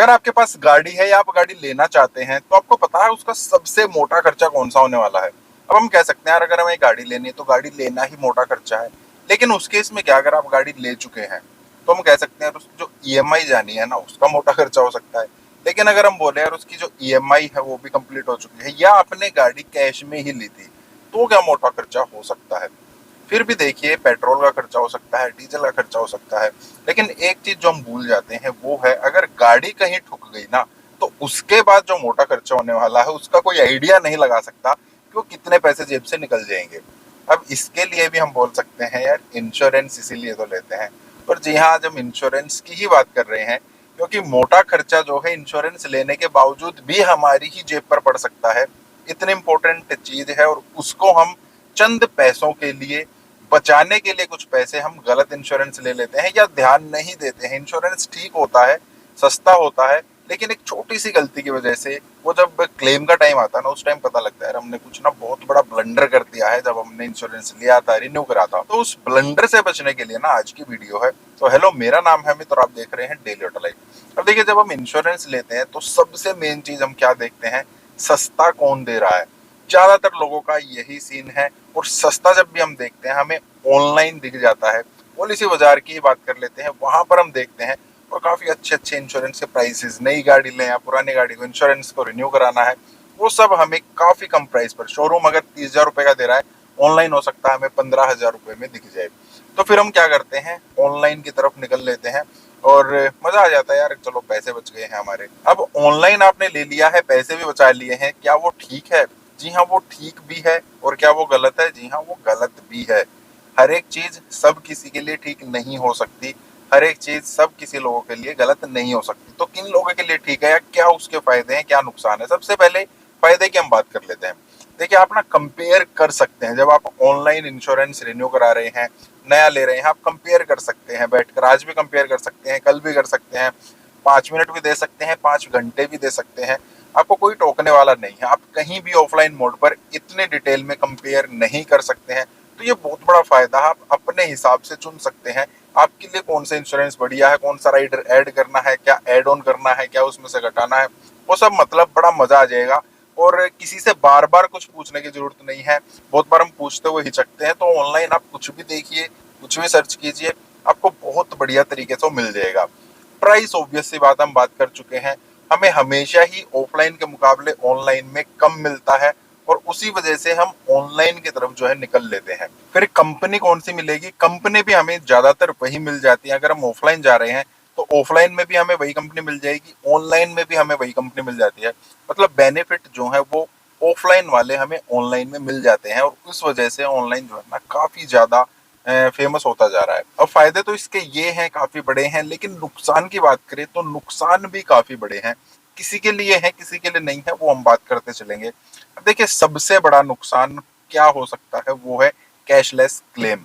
अगर आपके पास गाड़ी है या आप गाड़ी लेना चाहते हैं तो आपको पता है उसका सबसे मोटा खर्चा कौन सा होने वाला है। अब हम कह सकते हैं यार अगर हमें गाड़ी लेनी है तो गाड़ी लेना ही मोटा खर्चा है। लेकिन उस केस में क्या, अगर आप गाड़ी ले चुके हैं तो हम कह सकते हैं यार उसकी जो ईएमआई जानी है ना उसका मोटा खर्चा हो सकता है। लेकिन अगर हम बोले यार उसकी जो ईएमआई है वो भी कंप्लीट हो चुकी है या आपने गाड़ी कैश में ही ली थी तो क्या मोटा खर्चा हो सकता है। फिर भी देखिए पेट्रोल का खर्चा हो सकता है, डीजल का खर्चा हो सकता है। लेकिन एक चीज जो हम भूल जाते हैं वो है अगर गाड़ी कहीं ठुक गई ना तो उसके बाद जो मोटा खर्चा होने वाला है उसका कोई आइडिया नहीं लगा सकता कि वो कितने पैसे जेब से निकल जाएंगे। अब इसके लिए भी हम बोल सकते हैं यार इंश्योरेंस इसीलिए तो लेते हैं। और जी हाँ, आज हम इंश्योरेंस की ही बात कर रहे हैं क्योंकि मोटा खर्चा जो है इंश्योरेंस लेने के बावजूद भी हमारी ही जेब पर पड़ सकता है। इतनी इंपॉर्टेंट चीज है और उसको हम चंद पैसों के लिए बचाने के लिए कुछ पैसे हम गलत इंश्योरेंस ले लेते हैं या ध्यान नहीं देते हैं। इंश्योरेंस ठीक होता है, सस्ता होता है, लेकिन एक छोटी सी गलती की वजह से वो जब क्लेम का टाइम आता है ना उस टाइम पता लगता है यार हमने कुछ ना बहुत बड़ा ब्लंडर कर दिया है जब हमने इंश्योरेंस लिया था, रिन्यू करा था। तो उस ब्लंडर से बचने के लिए ना आज की वीडियो है। तो हेलो, मेरा नाम है अमित और आप देख रहे हैं डेली ऑटो लाइफ। अब देखिए, जब हम इंश्योरेंस लेते हैं तो सबसे मेन चीज हम क्या देखते हैं, सस्ता कौन दे रहा है। ज्यादातर लोगों का यही सीन है। और सस्ता जब भी हम देखते हैं हमें ऑनलाइन दिख जाता है। पॉलिसी बाजार की ही बात कर लेते हैं, वहां पर हम देखते हैं और काफी अच्छे अच्छे इंश्योरेंस के प्राइसेस, नई गाड़ी लें या पुरानी गाड़ी को इंश्योरेंस को रिन्यू कराना है, वो सब हमें काफी कम प्राइस पर, शोरूम अगर 30,000 रुपए का दे रहा है, ऑनलाइन हो सकता है हमें 15,000 रुपए में दिख जाए। तो फिर हम क्या करते हैं, ऑनलाइन की तरफ निकल लेते हैं और मजा आ जाता है यार, चलो पैसे बच गए हैं हमारे। अब ऑनलाइन आपने ले लिया है, पैसे भी बचा लिए हैं, क्या वो ठीक है? जी हाँ, वो ठीक भी है। और क्या वो गलत है? जी हाँ, वो गलत भी है। हर एक चीज सब किसी के लिए ठीक नहीं हो सकती, हर एक चीज सब किसी लोगों के लिए गलत नहीं हो सकती। तो किन लोगों के लिए ठीक है या क्या उसके फायदे हैं, क्या नुकसान है? सबसे पहले फायदे की हम बात कर लेते हैं। देखिए, आप ना कंपेयर कर सकते हैं जब आप ऑनलाइन इंश्योरेंस रिन्यू करा रहे हैं, नया ले रहे हैं, आप कंपेयर कर सकते हैं बैठकर। आज भी कंपेयर कर सकते हैं, कल भी कर सकते हैं, 5 मिनट भी दे सकते हैं, 5 घंटे भी दे सकते हैं। आपको कोई टोकने वाला नहीं है। आप कहीं भी ऑफलाइन मोड पर इतने डिटेल में कंपेयर नहीं कर सकते हैं। तो ये बहुत बड़ा फायदा है, आप अपने हिसाब से चुन सकते हैं आपके लिए कौन सा इंश्योरेंस बढ़िया है, कौन सा राइडर ऐड करना है, क्या ऐड ऑन करना है, क्या उसमें से घटाना है, वो सब मतलब बड़ा मजा आ जाएगा। और किसी से बार बार कुछ पूछने की जरूरत नहीं है। बहुत बार हम पूछते हुए हिचकते हैं, तो ऑनलाइन आप कुछ भी देखिए, कुछ भी सर्च कीजिए, आपको बहुत बढ़िया तरीके से मिल जाएगा। प्राइस ऑब्वियस सी बात, हम बात कर चुके हैं, हमें हमेशा ही ऑफलाइन के मुकाबले ऑनलाइन में कम मिलता है और उसी वजह से हम ऑनलाइन की तरफ जो है निकल लेते हैं। फिर कंपनी कौन सी मिलेगी? कंपनी भी हमें ज्यादातर वही मिल जाती है। अगर हम ऑफलाइन जा रहे हैं तो ऑफलाइन में भी हमें वही कंपनी मिल जाएगी, ऑनलाइन में भी हमें वही कंपनी मिल जाती है। मतलब बेनिफिट जो है वो ऑफलाइन वाले हमें ऑनलाइन में मिल जाते हैं और उस वजह से ऑनलाइन जो है ना काफी ज्यादा फेमस होता जा रहा है। अब फायदे तो इसके ये हैं, काफी बड़े हैं, लेकिन नुकसान की बात करें तो नुकसान भी काफी बड़े हैं। किसी के लिए है, किसी के लिए नहीं है, वो हम बात करते चलेंगे। अब देखिए, सबसे बड़ा नुकसान क्या हो सकता है, वो है कैशलेस क्लेम।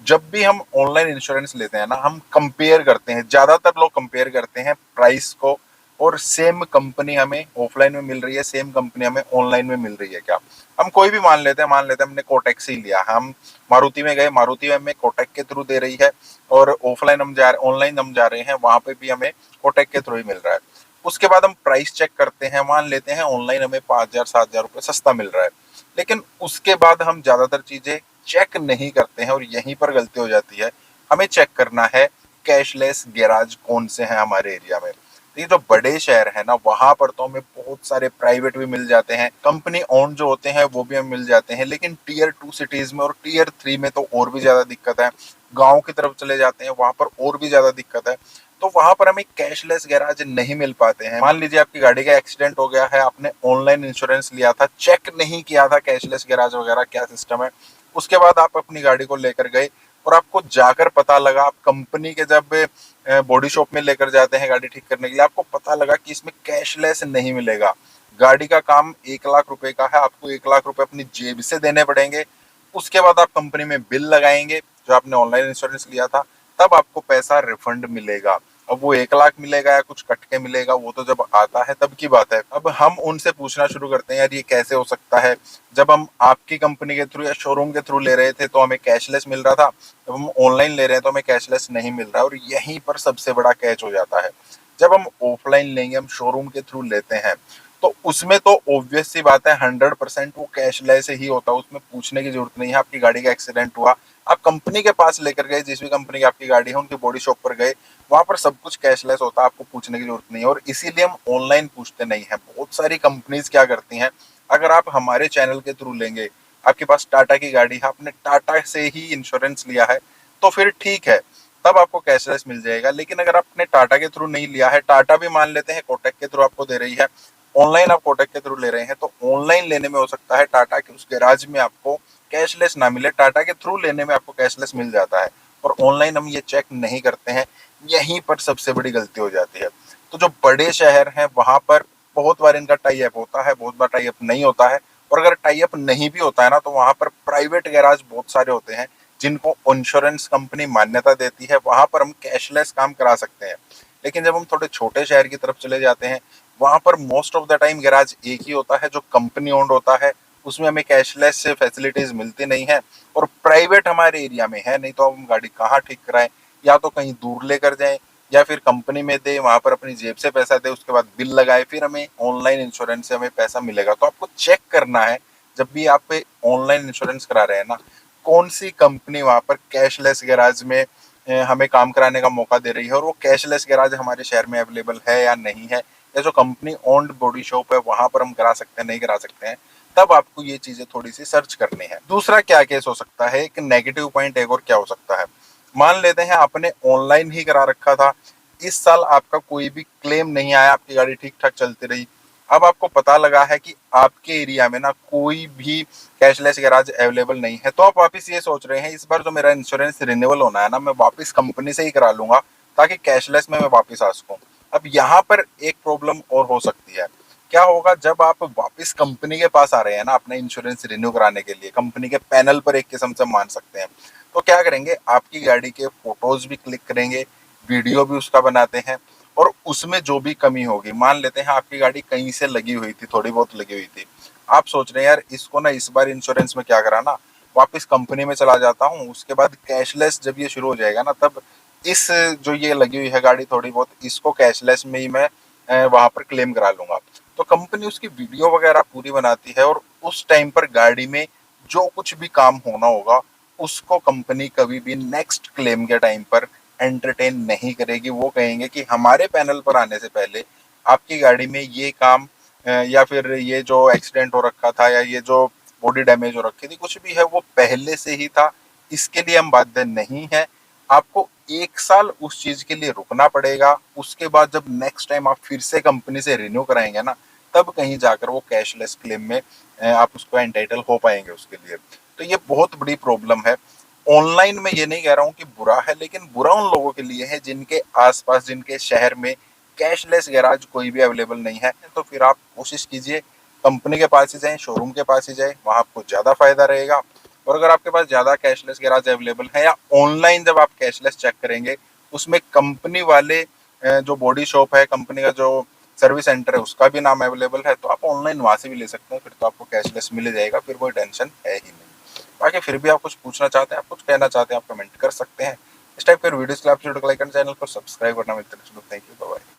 जब भी हम ऑनलाइन इंश्योरेंस लेते हैं ना, हम कंपेयर करते हैं, ज्यादातर लोग कंपेयर करते हैं प्राइस को, और सेम कंपनी हमें ऑफलाइन में मिल रही है, सेम कंपनी हमें ऑनलाइन में मिल रही है क्या। हम कोई भी मान लेते हैं हमने कोटेक से ही लिया, हम मारुति में गए, मारुति में हमें कोटेक के थ्रू दे रही है, और ऑफलाइन हम जा रहे, ऑनलाइन हम जा रहे हैं, वहां पे भी हमें कोटेक के थ्रू ही मिल रहा है। उसके बाद हम प्राइस चेक करते हैं, मान लेते हैं ऑनलाइन हमें 5,000 7,000 रुपये सस्ता मिल रहा है। लेकिन उसके बाद हम ज्यादातर चीजें चेक नहीं करते हैं और यहीं पर गलती हो जाती है। हमें चेक करना है कैशलेस गैराज कौन से हैं हमारे एरिया में। तो ये जो बड़े शहर है ना, वहां पर तो हमें बहुत सारे प्राइवेट भी मिल जाते हैं, कंपनी ओन जो होते हैं वो भी हमें मिल जाते हैं। लेकिन टीयर 2 सिटीज में और टीयर 3 में तो और भी ज्यादा दिक्कत है। गाँव की तरफ चले जाते हैं, वहां पर और भी ज्यादा दिक्कत है। तो वहां पर हमें कैशलेस गैराज नहीं मिल पाते हैं। मान लीजिए आपकी गाड़ी का एक्सीडेंट हो गया है, आपने ऑनलाइन इंश्योरेंस लिया था, चेक नहीं किया था कैशलेस गैराज वगैरह क्या सिस्टम है, उसके बाद आप अपनी गाड़ी को लेकर गए और आपको जाकर पता लगा, आप कंपनी के जब बॉडी शॉप में लेकर जाते हैं गाड़ी ठीक करने के लिए, आपको पता लगा कि इसमें कैशलेस नहीं मिलेगा। गाड़ी का काम 1 लाख रुपए का है, आपको 1 लाख रुपए अपनी जेब से देने पड़ेंगे। उसके बाद आप कंपनी में बिल लगाएंगे जो आपने ऑनलाइन इंश्योरेंस लिया था, तब आपको पैसा रिफंड मिलेगा। अब वो 1 लाख मिलेगा या कुछ कट के मिलेगा, वो तो जब आता है तब की बात है। अब हम उनसे पूछना शुरू करते हैं, यार ये कैसे हो सकता है, जब हम आपकी कंपनी के थ्रू या शोरूम के थ्रू ले रहे थे तो हमें कैशलेस मिल रहा था, जब हम ऑनलाइन ले रहे हैं तो हमें कैशलेस नहीं मिल रहा है। और यहीं पर सबसे बड़ा कैच हो जाता है। जब हम ऑफलाइन लेंगे, हम शोरूम के थ्रू लेते हैं, तो उसमें तो ऑब्वियस सी बात है 100% वो कैशलेस ही होता है, उसमें पूछने की जरूरत नहीं है। आपकी गाड़ी का एक्सीडेंट हुआ, आप कंपनी के पास लेकर गए, जिस भी कंपनी की आपकी गाड़ी है उनकी बॉडी शॉप पर गए, वहां पर सब कुछ कैशलेस होता है, आपको पूछने की जरूरत नहीं है। और इसीलिए हम ऑनलाइन पूछते नहीं है। बहुत सारी कंपनीज क्या करती हैं, अगर आप हमारे चैनल के थ्रू लेंगे, आपके पास टाटा की गाड़ी है, आपने टाटा से ही इंश्योरेंस लिया है, तो फिर ठीक है, तब आपको कैशलेस मिल जाएगा। लेकिन अगर आपने टाटा के थ्रू नहीं लिया है, टाटा भी मान लेते हैं कोटक के थ्रू आपको दे रही है, ऑनलाइन आप कोटक के थ्रू ले रहे हैं, तो ऑनलाइन लेने में हो सकता है टाटा के उस गैराज में आपको कैशलेस ना मिले, टाटा के थ्रू लेने में आपको कैशलेस मिल जाता है। और ऑनलाइन हम ये चेक नहीं करते हैं, यहीं पर सबसे बड़ी गलती हो जाती है। तो जो बड़े शहर हैं वहां पर बहुत बार इनका टाई अप होता है, बहुत बार टाई अप नहीं होता है। और अगर टाई अप नहीं भी होता है ना, तो वहां पर प्राइवेट गैराज बहुत सारे होते हैं जिनको इंश्योरेंस कंपनी मान्यता देती है, वहां पर हम कैशलेस काम करा सकते हैं। लेकिन जब हम थोड़े छोटे शहर की तरफ चले जाते हैं, वहां पर most of the time garage एक ही होता है जो कंपनी ओन्ड होता है, उसमें हमें कैशलेस से फैसिलिटीज मिलती नहीं है। और प्राइवेट हमारे एरिया में है नहीं, तो हम गाड़ी कहाँ ठीक कराएं, या तो कहीं दूर लेकर जाएं, या फिर कंपनी में दे, वहां पर अपनी जेब से पैसा दे, उसके बाद बिल लगाए, फिर हमें ऑनलाइन इंश्योरेंस से हमें पैसा मिलेगा। तो आपको चेक करना है जब भी आप ऑनलाइन इंश्योरेंस करा रहे हैं ना, कौन सी कंपनी वहां पर कैशलेस गैराज में हमें काम कराने का मौका दे रही है, और वो कैशलेस गैराज हमारे शहर में अवेलेबल है या नहीं है, या जो कंपनी ओन्ड बॉडी शॉप है वहां पर हम करा सकते हैं नहीं करा सकते हैं। तब आपको ये चीजें थोड़ी सी सर्च करनी है। दूसरा क्या केस हो सकता है, एक नेगेटिव पॉइंट एक और क्या हो सकता है, मान लेते हैं आपने ऑनलाइन ही करा रखा था, इस साल आपका कोई भी क्लेम नहीं आया, आपकी गाड़ी ठीक ठाक चलती रही। अब आपको पता लगा है कि आपके एरिया में ना कोई भी कैशलेस गैराज अवेलेबल नहीं है, तो आप वापस ये सोच रहे हैं इस बार जो मेरा इंश्योरेंस रिन्यूअल होना है ना, मैं वापस कंपनी से ही करा लूंगा ताकि कैशलेस में मैं वापस आ सकूं। अब यहाँ पर एक प्रॉब्लम और हो सकती है। क्या होगा जब आप वापस कंपनी के पास आ रहे हैं ना अपना इंश्योरेंस रिन्यू कराने के लिए, कंपनी के पैनल पर एक किस्म से मान सकते हैं, तो क्या करेंगे, आपकी गाड़ी के फोटोज भी क्लिक करेंगे, वीडियो भी उसका बनाते हैं, और उसमें जो भी कमी होगी, मान लेते हैं आपकी गाड़ी कहीं से लगी हुई थी, थोड़ी बहुत लगी हुई थी, आप सोच रहे हैं यार इसको ना इस बार इंश्योरेंस में क्या कराना, वापस कंपनी में चला जाता हूँ, उसके बाद कैशलेस जब ये शुरू हो जाएगा ना, तब इस जो ये लगी हुई है गाड़ी थोड़ी बहुत, इसको कैशलेस में ही मैं वहां पर क्लेम करा लूंगा। तो कंपनी उसकी वीडियो वगैरह पूरी बनाती है, और उस टाइम पर गाड़ी में जो कुछ भी काम होना होगा उसको कंपनी कभी भी नेक्स्ट क्लेम के टाइम पर एंटरटेन नहीं करेगी। वो कहेंगे कि हमारे पैनल पर आने से पहले आपकी गाड़ी में ये काम या फिर ये जो एक्सीडेंट हो रखा था, या ये जो बॉडी डैमेज हो रखी थी, कुछ भी है वो पहले से ही था, इसके लिए हम बाध्य नहीं है। आपको 1 साल उस चीज के लिए रुकना पड़ेगा, उसके बाद जब नेक्स्ट टाइम आप फिर से कंपनी से रिन्यू कराएंगे ना, तब कहीं जाकर वो कैशलेस क्लेम में आप उसको एंटाइटल हो पाएंगे उसके लिए। तो ये बहुत बड़ी प्रॉब्लम है। ऑनलाइन में ये नहीं कह रहा हूँ कि बुरा है, लेकिन बुरा उन लोगों के लिए है जिनके आसपास, जिनके शहर में कैशलेस गैराज कोई भी अवेलेबल नहीं है। तो फिर आप कोशिश कीजिए कंपनी के पास ही जाएं, शोरूम के पास ही जाएं, वहां आपको ज्यादा फायदा रहेगा। और अगर आपके पास ज्यादा कैशलेस गैराज अवेलेबल है, या ऑनलाइन जब आप कैशलेस चेक करेंगे उसमें कंपनी वाले जो बॉडी शॉप है, कंपनी का जो सर्विस सेंटर है उसका भी नाम अवेलेबल है, तो आप ऑनलाइन वहां से भी ले सकते हैं, फिर तो आपको कैशलेस मिल जाएगा, फिर कोई टेंशन है ही नहीं। बाकी फिर भी आप कुछ पूछना चाहते हैं, आप कुछ कहना चाहते हैं, आप कमेंट कर सकते हैं। इस टाइप के वीडियोस के लिए आप वीडियो को लाइक करना, चैनल को सब्सक्राइब करना मिलते हैं। Thank you, bye.